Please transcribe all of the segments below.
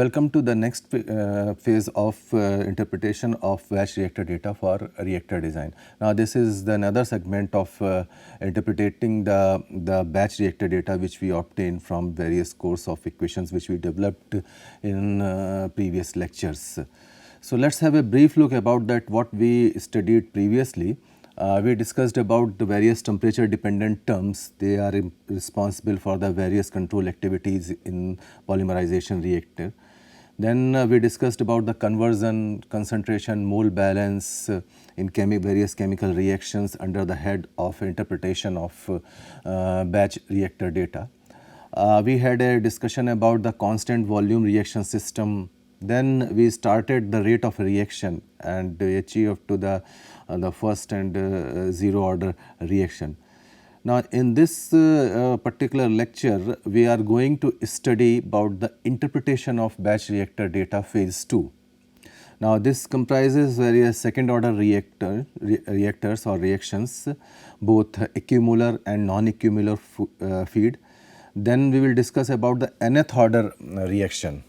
Welcome to the next phase of interpretation of batch reactor data for reactor design. Now this is another segment of interpreting the batch reactor data which we obtained from various course of equations which we developed in previous lectures. So let's have a brief look about that what we studied previously. We discussed about the various temperature dependent terms. They are responsible for the various control activities in polymerization reactor. Then we discussed about the conversion, concentration, mole balance in various chemical reactions under the head of interpretation of batch reactor data. We had a discussion about the constant volume reaction system. Then we started the rate of reaction and we achieved to the first and zero order reaction. Now in this particular lecture we are going to study about the interpretation of batch reactor data phase 2. Now this comprises various second order reactors or reactions, both equimolar and non-equimolar feed. Then we will discuss about the nth order reaction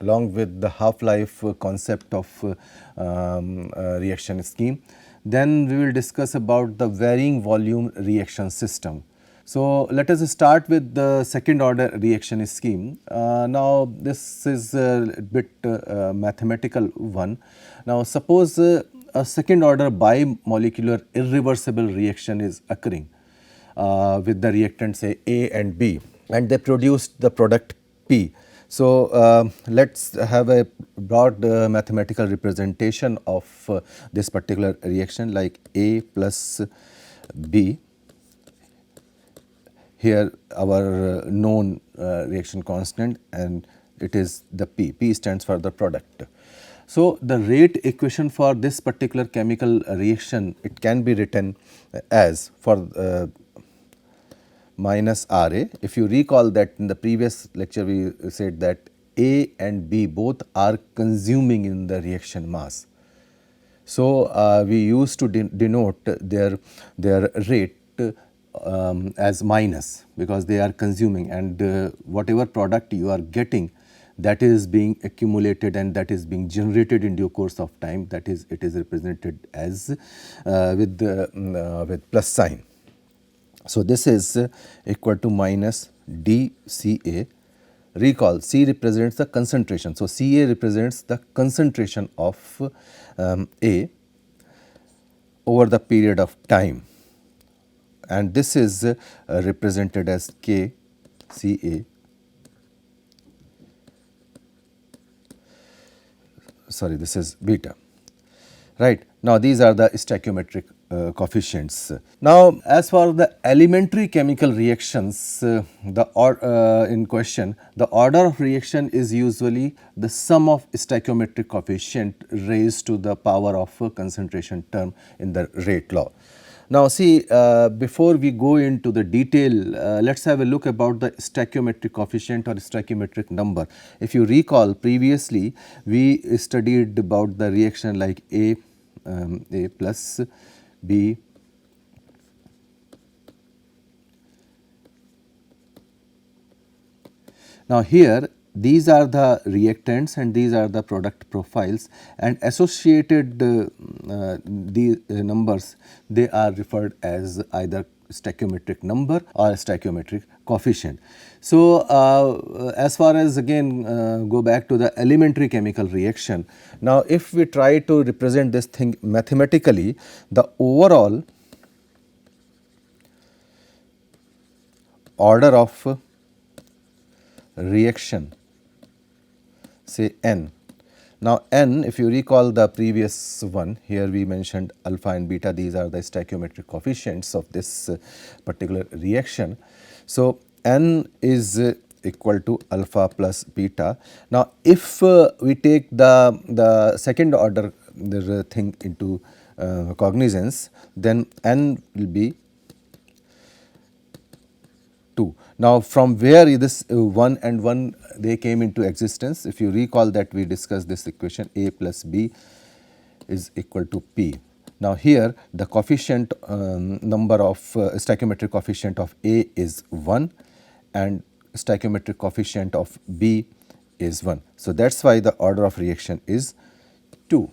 along with the half-life concept of reaction scheme. Then we will discuss about the varying volume reaction system. So let us start with the second order reaction scheme. Now this is a bit mathematical one. Now suppose a second order bimolecular irreversible reaction is occurring with the reactant say A and B, and they produced the product P. So let us have a broad mathematical representation of this particular reaction like A plus B. Here our known reaction constant and it is the P. P stands for the product. So the rate equation for this particular chemical reaction, it can be written as for minus Ra. If you recall that in the previous lecture we said that A and B both are consuming in the reaction mass. So we used to denote their rate as minus because they are consuming, and whatever product you are getting, that is being accumulated and that is being generated in due course of time, that is it is represented as with plus sign. So this is equal to minus dCA. Recall C represents the concentration. So Ca represents the concentration of A over the period of time, and this is represented as Kca. Sorry, this is beta. Right. Now these are the stoichiometric coefficients. Now as for the elementary chemical reactions in question, the order of reaction is usually the sum of stoichiometric coefficient raised to the power of a concentration term in the rate law. Now see, before we go into the detail, let us have a look about the stoichiometric coefficient or stoichiometric number. If you recall previously we studied about the reaction like A plus B now here these are the reactants and these are the product profiles, and associated the numbers, they are referred as either stoichiometric number or stoichiometric coefficient. So as far as again go back to the elementary chemical reaction, now if we try to represent this thing mathematically, the overall order of reaction, say n. Now n, if you recall the previous one, here we mentioned alpha and beta, these are the stoichiometric coefficients of this particular reaction. So n is equal to alpha plus beta. Now if we take the second order thing into cognizance, then n will be 2. Now from where this 1 and 1 they came into existence? If you recall that we discussed this equation, A plus B is equal to P. Now here the coefficient number of stoichiometric coefficient of A is 1 and stoichiometric coefficient of B is 1. So that's why the order of reaction is 2.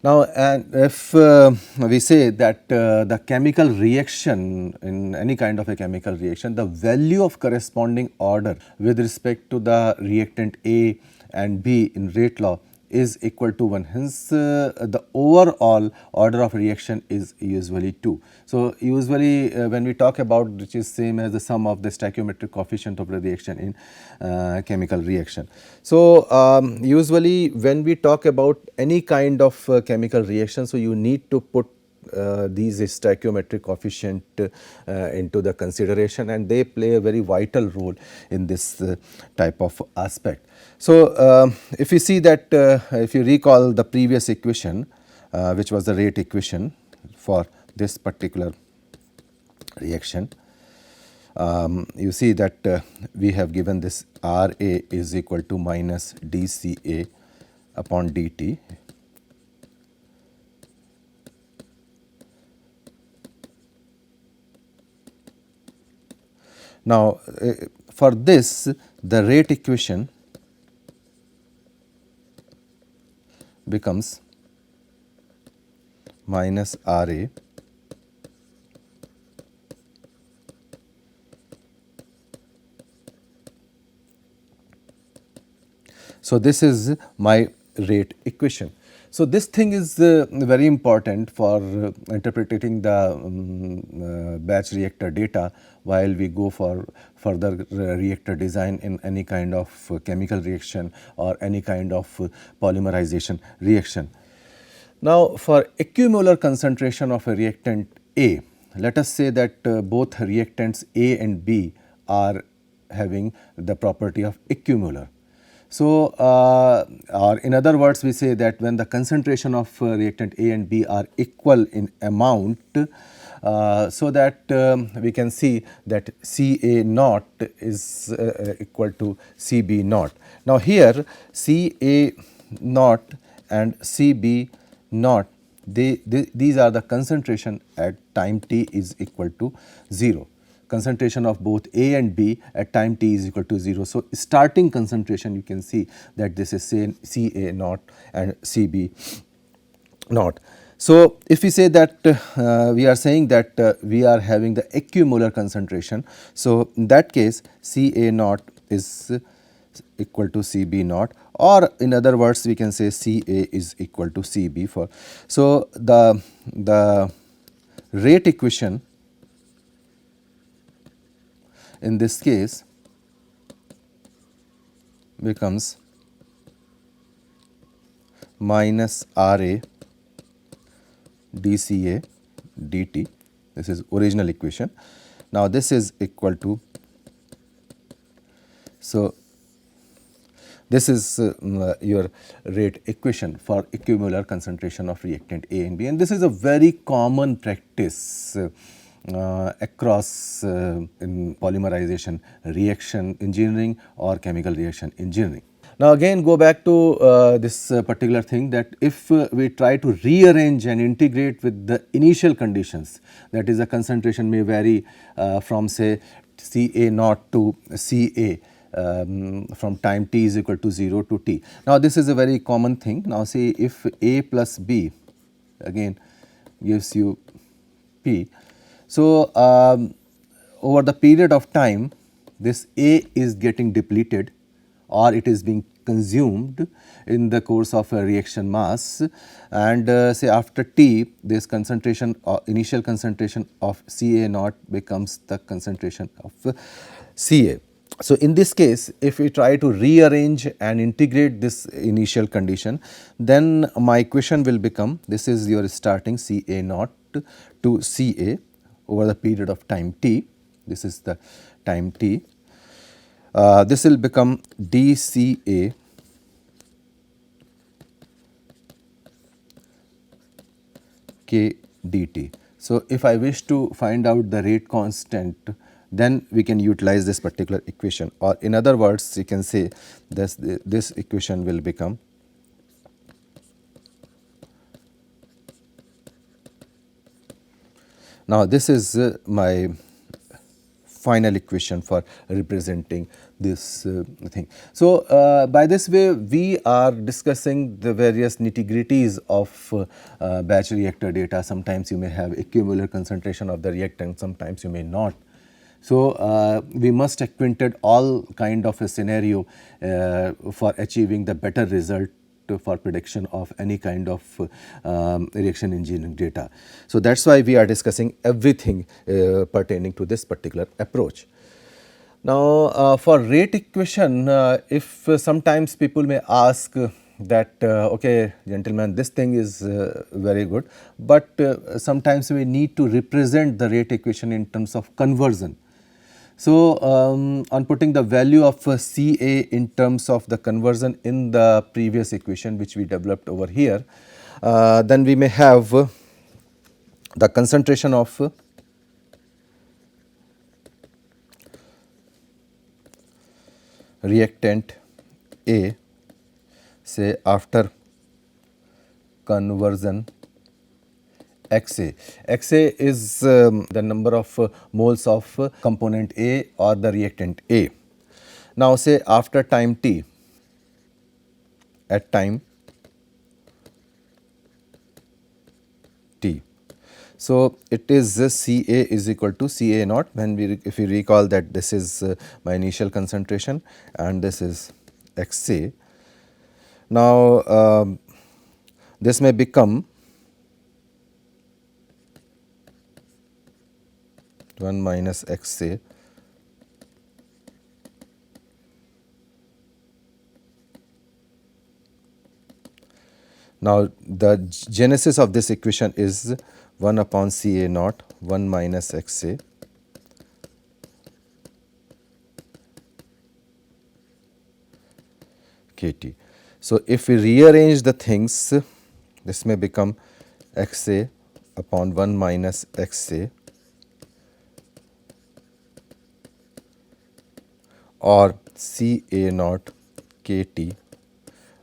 Now, and if we say that the chemical reaction, in any kind of a chemical reaction, the value of corresponding order with respect to the reactant A and B in rate law is equal to 1. Hence, the overall order of reaction is usually 2. So, usually when we talk about, which is same as the sum of the stoichiometric coefficient of the reaction in chemical reaction. So, usually when we talk about any kind of chemical reaction, so you need to put these stoichiometric coefficient into the consideration, and they play a very vital role in this type of aspect. So, if you see that, if you recall the previous equation, which was the rate equation for this particular reaction, you see that we have given this Ra is equal to minus dCA upon dt. Now, for this, the rate equation becomes minus Ra So, this is my rate equation. So, this thing is very important for interpreting the batch reactor data while we go for further reactor design in any kind of chemical reaction or any kind of polymerization reaction. Now, for equimolar concentration of a reactant A, let us say that both reactants A and B are having the property of equimolar. So, or in other words, we say that when the concentration of reactant A and B are equal in amount, so that we can see that Ca naught is equal to Cb naught. Now, here Ca naught and Cb naught, these are the concentration at time t is equal to 0. Concentration of both A and B at time t is equal to 0. So, starting concentration, you can see that this is Ca naught and Cb naught. So, if we say that we are saying that we are having the equimolar concentration, so in that case Ca naught is equal to Cb naught, or in other words we can say Ca is equal to Cb for. So, the rate equation in this case becomes minus Ra dCA dt. This is original equation. Now, this is equal to, so this is your rate equation for equimolar concentration of reactant A and B, and this is a very common practice across in polymerization reaction engineering or chemical reaction engineering. Now, again go back to this particular thing, that if we try to rearrange and integrate with the initial conditions, that is the concentration may vary from say Ca naught to Ca from time t is equal to 0 to t. Now, this is a very common thing. Now, say if A plus B again gives you P. So, over the period of time, this A is getting depleted or it is being consumed in the course of a reaction mass, and say after T, this concentration initial concentration of Ca naught becomes the concentration of Ca. So, in this case, if we try to rearrange and integrate this initial condition, then my equation will become, this is your starting Ca naught to Ca over the period of time t, this is the time t, this will become dCA k dt. So, if I wish to find out the rate constant, then we can utilize this particular equation, or in other words you can say this equation will become now this is my final equation for representing this thing. So, by this way we are discussing the various nitty-gritties of batch reactor data. Sometimes you may have equimolar concentration of the reactant, sometimes you may not. So, we must acquainted all kind of a scenario for achieving the better result for prediction of any kind of reaction engineering data. So, that is why we are discussing everything pertaining to this particular approach. Now, for rate equation, if sometimes people may ask that okay gentlemen, this thing is very good, but sometimes we need to represent the rate equation in terms of conversion. So, on putting the value of Ca in terms of the conversion in the previous equation which we developed over here, then we may have the concentration of reactant A, say after conversion Xa. Xa is the number of moles of component A or the reactant A. Now, say after time t, at time t. So, it is Ca is equal to Ca naught, when we if we recall that this is my initial concentration and this is Xa. Now, this may become 1 minus Xa now the genesis of this equation is 1 upon Ca naught 1 minus Xa Kt. So, if we rearrange the things, this may become Xa upon 1 minus Xa or Ca naught Kt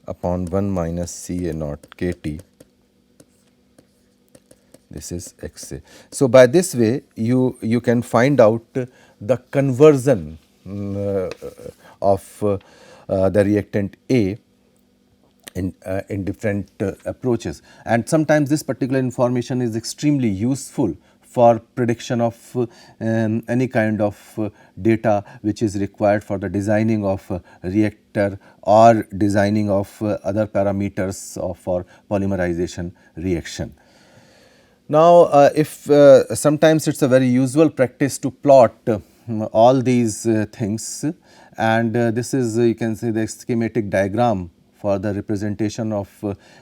upon 1 minus Ca naught Kt. This is Xa. So, by this way you can find out the conversion of the reactant A in different approaches, and sometimes this particular information is extremely useful for prediction of any kind of data which is required for the designing of reactor or designing of other parameters for polymerization reaction. Now, if sometimes it is a very usual practice to plot all these things, and this is you can see the schematic diagram for the representation of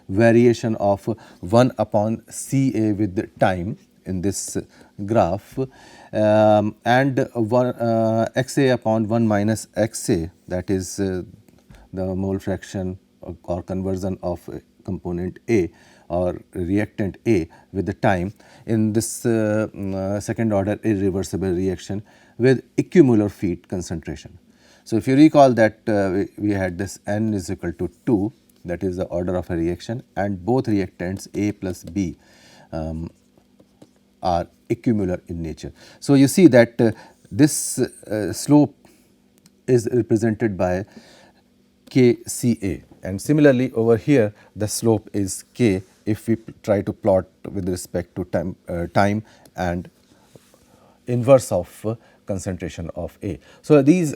variation of 1 upon Ca with time in this graph, and Xa upon 1 minus Xa, that is the mole fraction or conversion of component A or reactant A with the time in this second order irreversible reaction with equimolar feed concentration. So, if you recall that we had this n is equal to 2, that is the order of a reaction, and both reactants A plus B are equimolar in nature. So, you see that this slope is represented by Kca, and similarly over here the slope is K if we try to plot with respect to time and inverse of concentration of A. So, these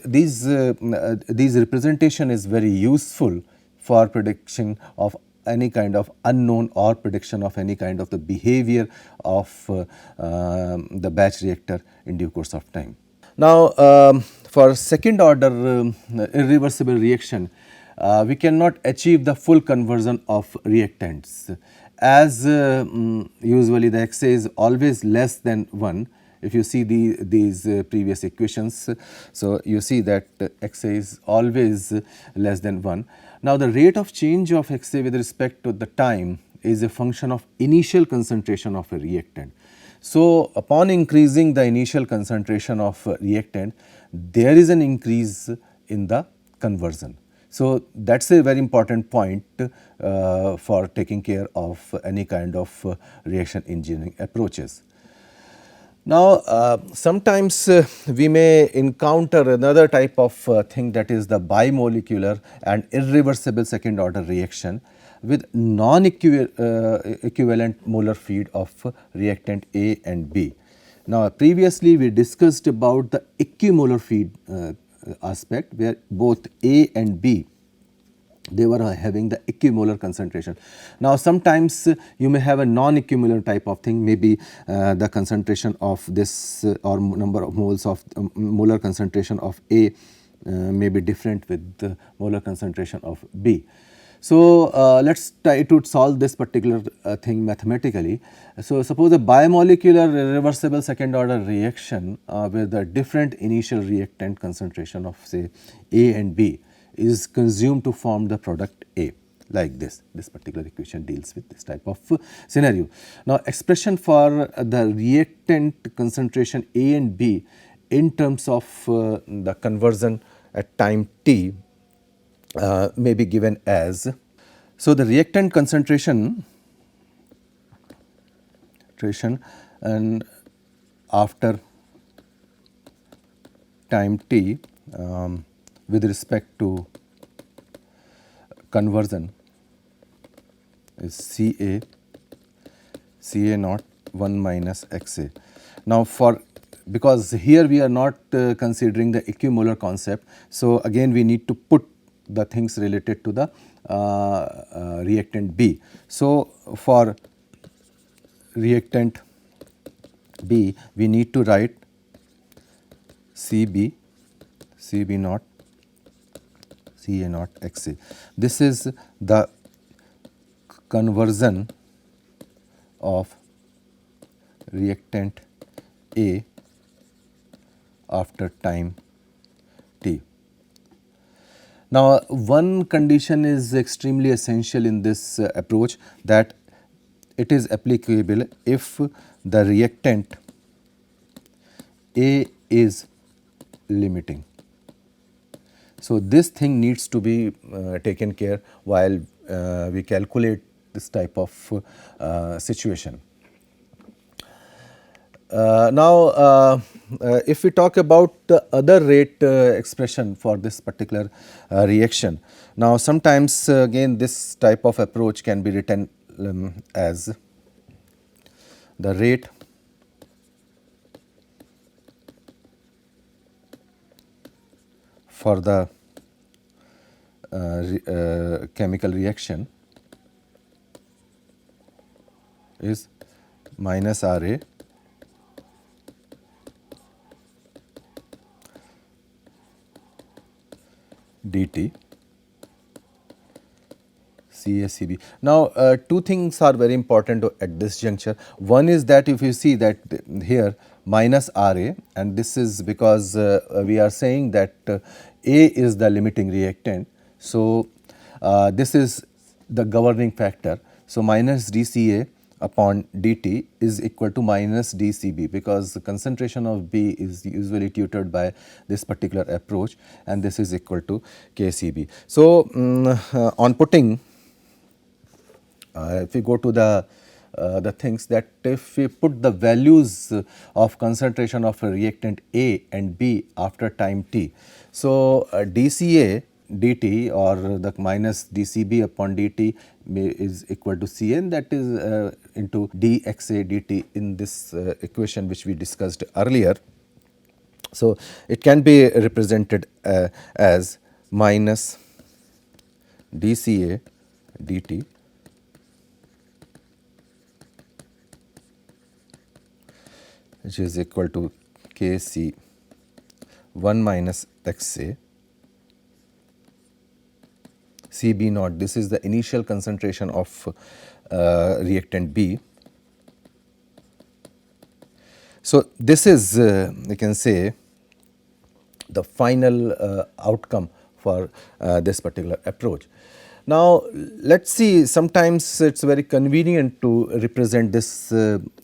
representation is very useful for prediction of any kind of unknown or prediction of any kind of the behavior of the batch reactor in due course of time. Now, for second order irreversible reaction, we cannot achieve the full conversion of reactants, as usually the Xa is always less than 1. If you see these previous equations, so you see that Xa is always less than 1. Now, the rate of change of Xa with respect to the time is a function of initial concentration of a reactant. So, upon increasing the initial concentration of reactant, there is an increase in the conversion. So, that is a very important point for taking care of any kind of reaction engineering approaches. Now, sometimes we may encounter another type of thing, that is the bimolecular and irreversible second order reaction with non-equivalent molar feed of reactant A and B. Now, previously we discussed about the equimolar feed aspect, where both A and B, they were having the equimolar concentration. Now, sometimes you may have a non-equimolar type of thing, maybe the concentration of this or number of moles of molar concentration of A may be different with the molar concentration of B. So, let us try to solve this particular thing mathematically. So, suppose a bimolecular irreversible second order reaction with a different initial reactant concentration of say A and B is consumed to form the product A, like this. This particular equation deals with this type of scenario. Now, expression for the reactant concentration A and B in terms of the conversion at time t may be given as, so the reactant concentration and after time t with respect to conversion is Ca naught 1 minus Xa. Now, for because here we are not considering the equimolar concept, so again we need to put the things related to the reactant B. So, for reactant B we need to write Cb naught Ca naught Xa. This is the conversion of reactant A after time t. Now, one condition is extremely essential in this approach, that it is applicable if the reactant A is limiting. So, this thing needs to be taken care while we calculate this type of situation. Now, if we talk about the other rate expression for this particular reaction, now sometimes again this type of approach can be written as the rate for the chemical reaction is minus Ra dt CaCb. Now, two things are very important at this juncture. One is that if you see that here minus Ra, and this is because we are saying that A is the limiting reactant. So, this is the governing factor. So, minus dCA upon dt is equal to minus dCb, because the concentration of B is usually tutored by this particular approach, and this is equal to KCb. So, on putting, if we go to the things, that if we put the values of concentration of a reactant A and B after time t, so dCA dt or the minus dCb upon dt is equal to Cn, that is into dXA dt in this equation which we discussed earlier. So, it can be represented as minus dCA dt which is equal to Kc 1 minus Xa Cb naught. This is the initial concentration of reactant B. So, this is you can say the final outcome for this particular approach. Now, let us see, sometimes it is very convenient to represent this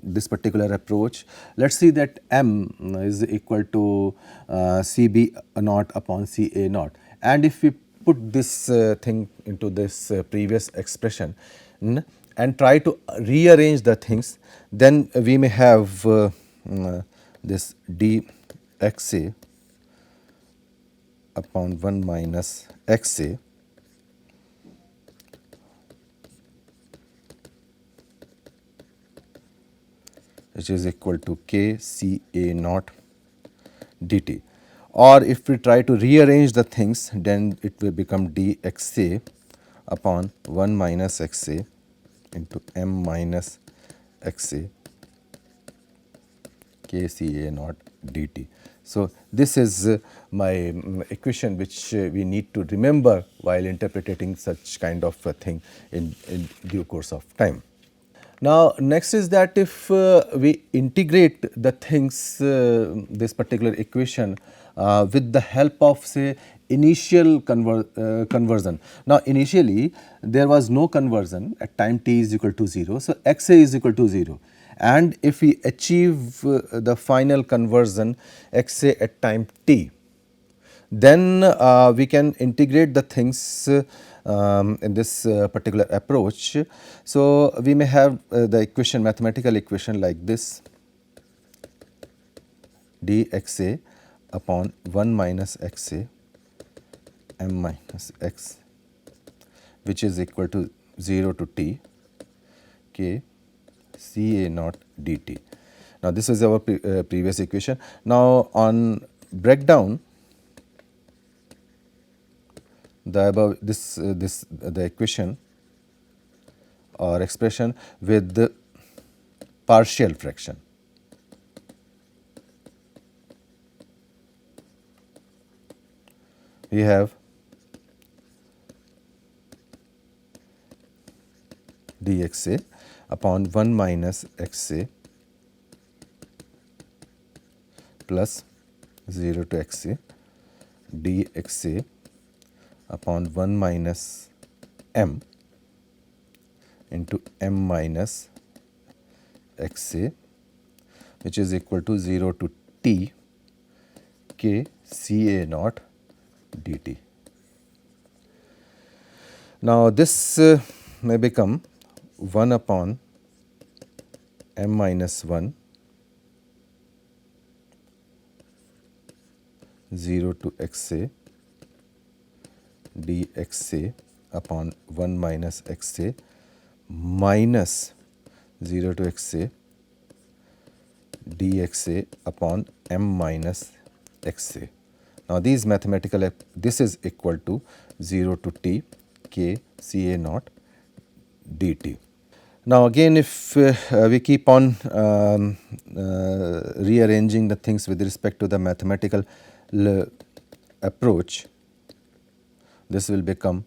this particular approach. Let us see that M is equal to Cb naught upon Ca naught, and if we put this thing into this previous expression and try to rearrange the things, then we may have this dxa upon 1 minus xa which is equal to k C A naught dt. Or if we try to rearrange the things, then it will become dxa upon 1 minus xa into m minus xa k C A naught dt. So, this is my equation which we need to remember while interpreting such kind of a thing in due course of time. Now, next is that if we integrate the things, this particular equation with the help of say initial conversion. Now, initially there was no conversion at time t is equal to 0. So, xa is equal to 0, and if we achieve the final conversion xa at time t, then we can integrate the things in this particular approach. So, we may have the equation, mathematical equation like this, dxa upon 1 minus xa m minus x, which is equal to 0 to t k C A naught dt. Now, this is our previous equation. Now, on breakdown, the above the equation or expression with the partial fraction. We have dxa upon 1 minus xa plus 0 to xa dxa upon 1 minus m into m minus xa, which is equal to 0 to t k C A naught dt. Now, this may become 1 upon m minus 1 0 to xa dxa upon 1 minus xa minus 0 to xa dxa upon m minus xa. Now, these mathematical, this is equal to 0 to t k C A naught dt. Now, again if we keep on rearranging the things with respect to the mathematical approach, this will become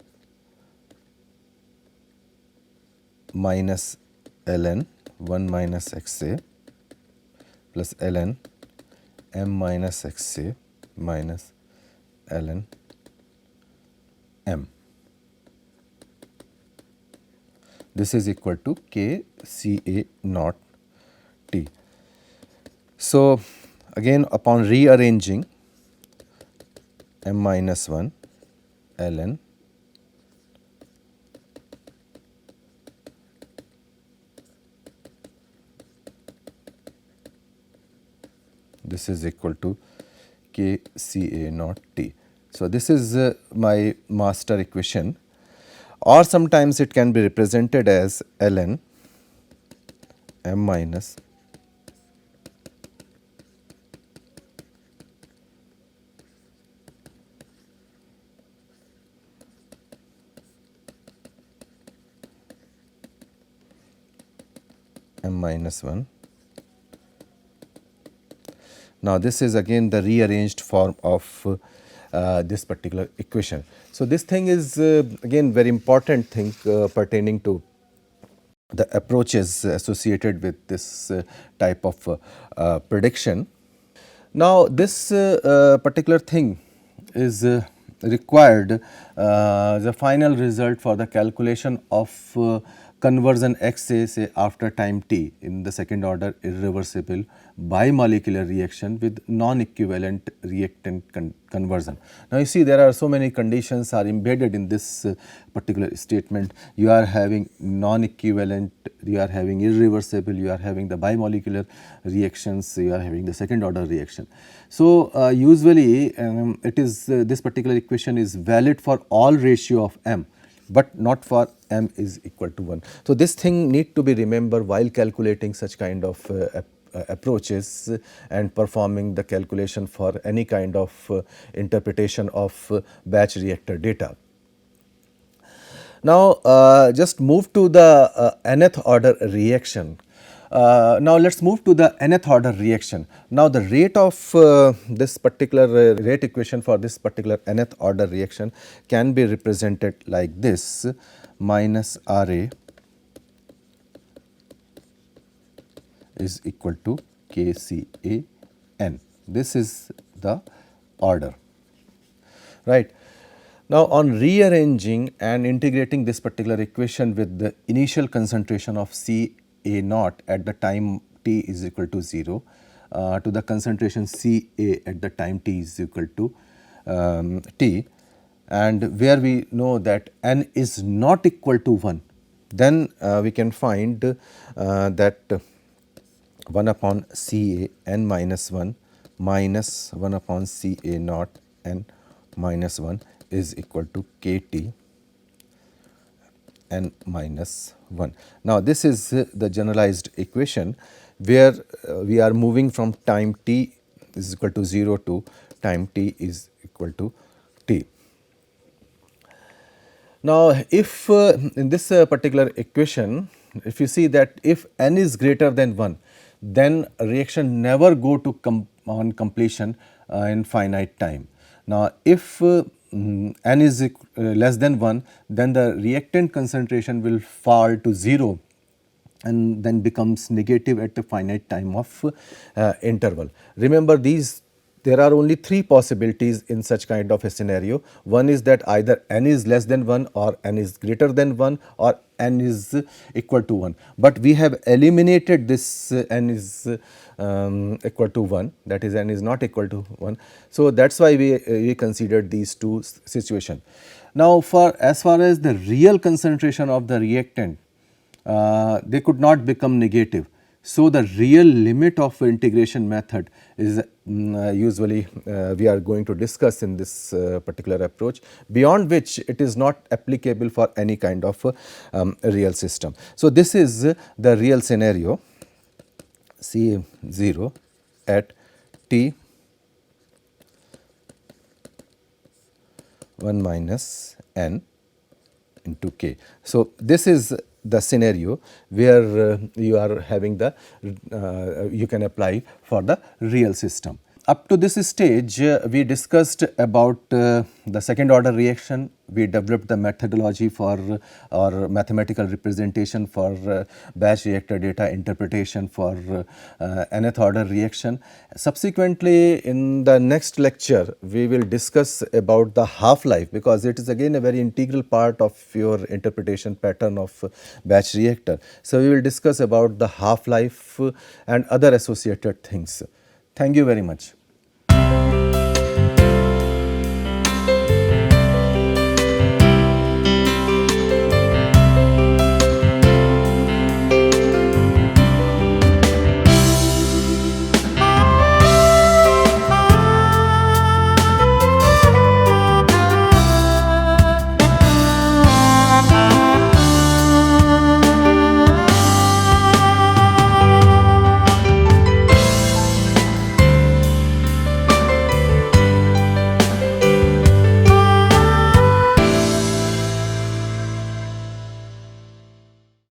minus ln 1 minus xa plus ln m minus xa minus ln m. This is equal to k C A naught t. So, again upon rearranging m minus 1 ln this is equal to k C A naught t. So, this is my master equation, or sometimes it can be represented as ln m minus m minus 1. Now, this is again the rearranged form of this particular equation. So, this thing is again very important thing pertaining to the approaches associated with this type of prediction. Now, this particular thing is required the final result for the calculation of conversion XA say after time t in the second order irreversible bimolecular reaction with non-equivalent reactant conversion. Now you see there are so many conditions are embedded in this particular statement. You are having non-equivalent, you are having irreversible, you are having the bimolecular reactions, you are having the second order reaction. So usually it is this particular equation is valid for all ratio of m, but not for m is equal to 1. So this thing need to be remembered while calculating such kind of approaches and performing the calculation for any kind of interpretation of batch reactor data. Now just move to the nth order reaction. Now let us move to the nth order reaction. Now the rate of this particular rate equation for this particular nth order reaction can be represented like this: minus Ra is equal to KCAN. This is the order, right. Now on rearranging and integrating this particular equation with the initial concentration of CA naught at the time t is equal to 0 to the concentration CA at the time t is equal to t, and where we know that n is not equal to 1, then we can find that 1 upon Ca n minus 1 minus 1 upon Ca naught n minus 1 is equal to Kt n minus 1. Now this is the generalized equation where we are moving from time t is equal to 0 to time t is equal to t. Now if in this particular equation, if you see that if n is greater than 1, then a reaction never go to on completion in finite time. Now if n is less than 1, then the reactant concentration will fall to 0 and then becomes negative at the finite time of interval. Remember, there are only 3 possibilities in such kind of a scenario. One is that either n is less than 1 or n is greater than 1 or n is equal to 1. But we have eliminated this n is equal to 1, that is n is not equal to 1. So that is why we considered these two situations. Now for as far as the real concentration of the reactant, they could not become negative. So the real limit of integration method is usually we are going to discuss in this particular approach, beyond which it is not applicable for any kind of real system. So this is the real scenario C0 at t 1 minus n into k. So this is the scenario where you are having the you can apply for the real system. Up to this stage we discussed about the second order reaction. We developed the methodology for or mathematical representation for batch reactor data interpretation for nth order reaction. Subsequently in the next lecture we will discuss about the half-life, because it is again a very integral part of your interpretation pattern of batch reactor. So we will discuss about the half-life and other associated things. Thank you very much.